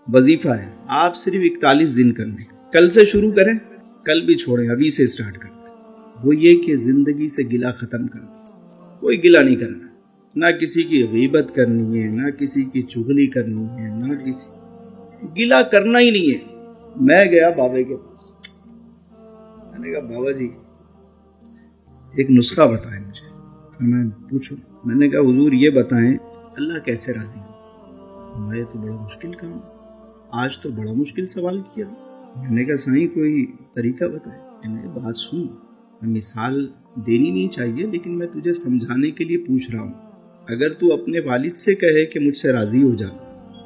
وظیفہ ہے آپ صرف 41 دن کرنے، کل سے شروع کریں، کل بھی چھوڑیں، ابھی سے سٹارٹ کریں۔ وہ یہ کہ زندگی سے گلہ ختم کر دیں، کوئی گلہ نہیں کرنا، نہ کسی کی غیبت کرنی ہے، نہ کسی کی چغلی کرنی ہے، نہ کسی گلہ کرنا ہی نہیں ہے۔ میں گیا بابا کے پاس، میں نے کہا بابا جی ایک نسخہ بتائیں مجھے۔ میں پوچھوں، میں نے کہا حضور یہ بتائیں اللہ کیسے راضی ہو؟ یہ تو بڑا مشکل کام ہے، آج تو بڑا مشکل سوال کیا۔ میں نے کہا سائیں کوئی طریقہ بتائیں۔ میں نے بات سن، مثال دینی نہیں چاہیے لیکن میں تجھے سمجھانے کے لیے پوچھ رہا ہوں۔ اگر تو اپنے والد سے کہے کہ مجھ سے راضی ہو جا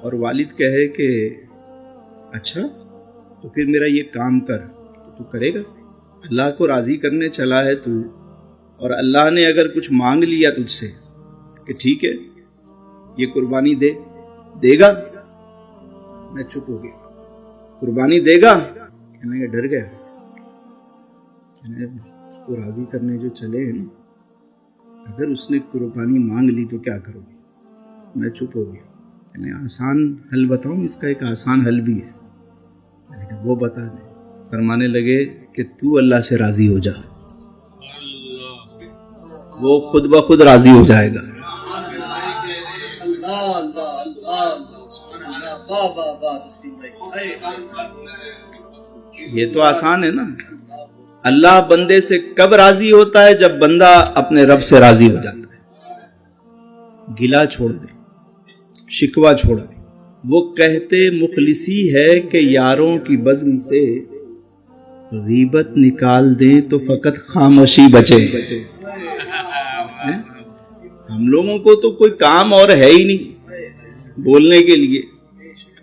اور والد کہے کہ اچھا تو پھر میرا یہ کام کر، تو کرے گا؟ اللہ کو راضی کرنے چلا ہے تو، اور اللہ نے اگر کچھ مانگ لیا تجھ سے کہ ٹھیک ہے یہ قربانی دے گا؟ میں چپ ہو گیا۔ قربانی دے گا؟ کہنے کہ ڈر گیا، اس کو راضی کرنے جو چلے ہیں نا، اگر اس نے قربانی مانگ لی تو کیا کرو گے؟ میں چپ ہو گیا۔ کہنے آسان حل بتاؤں، اس کا ایک آسان حل بھی ہے۔ میں نے کہا وہ بتا دیں۔ فرمانے لگے کہ تو اللہ سے راضی ہو جا، وہ خود بخود راضی ہو جائے گا۔ یہ تو آسان ہے نا۔ اللہ بندے سے کب راضی ہوتا ہے؟ جب بندہ اپنے رب سے راضی ہو جاتا ہے۔ گلہ چھوڑ دے، شکوہ چھوڑ دے۔ وہ کہتے مخلصی ہے کہ یاروں کی بزم سے غیبت نکال دیں تو فقط خاموشی بچے۔ ہم لوگوں کو تو کوئی کام اور ہے ہی نہیں بولنے کے لیے۔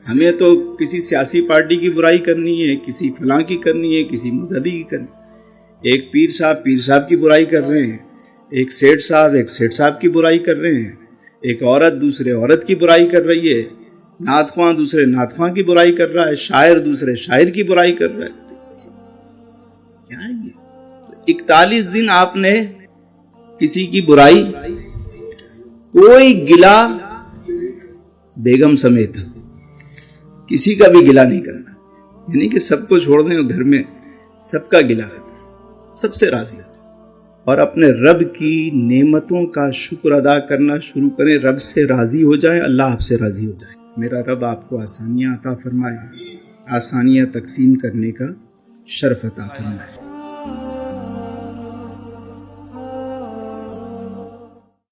ہمیں تو کسی سیاسی پارٹی کی برائی کرنی ہے، کسی فلاں کی کرنی ہے، کسی مذہبی کی کرنی ہے۔ ایک پیر صاحب کی برائی کر رہے ہیں، ایک سیٹھ صاحب کی برائی کر رہے ہیں، ایک عورت دوسرے عورت کی برائی کر رہی ہے، نعت خواں دوسرے نعت خواں کی برائی کر رہا ہے، شاعر دوسرے شاعر کی برائی کر رہا ہے۔ کیا ہے یہ؟ 41 دن آپ نے کسی کی برائی، کوئی گلہ بیگم سمیت کسی کا بھی گلہ نہیں کرنا، یعنی کہ سب کو چھوڑ دیں اور گھر میں سب کا گلہ کریں، سب سے راضی ہو اور اپنے رب کی نعمتوں کا شکر ادا کرنا شروع کریں۔ رب سے راضی ہو جائیں، اللہ آپ سے راضی ہو جائے۔ میرا رب آپ کو آسانیاں عطا فرمائے، آسانیاں تقسیم کرنے کا شرف عطا فرمائے۔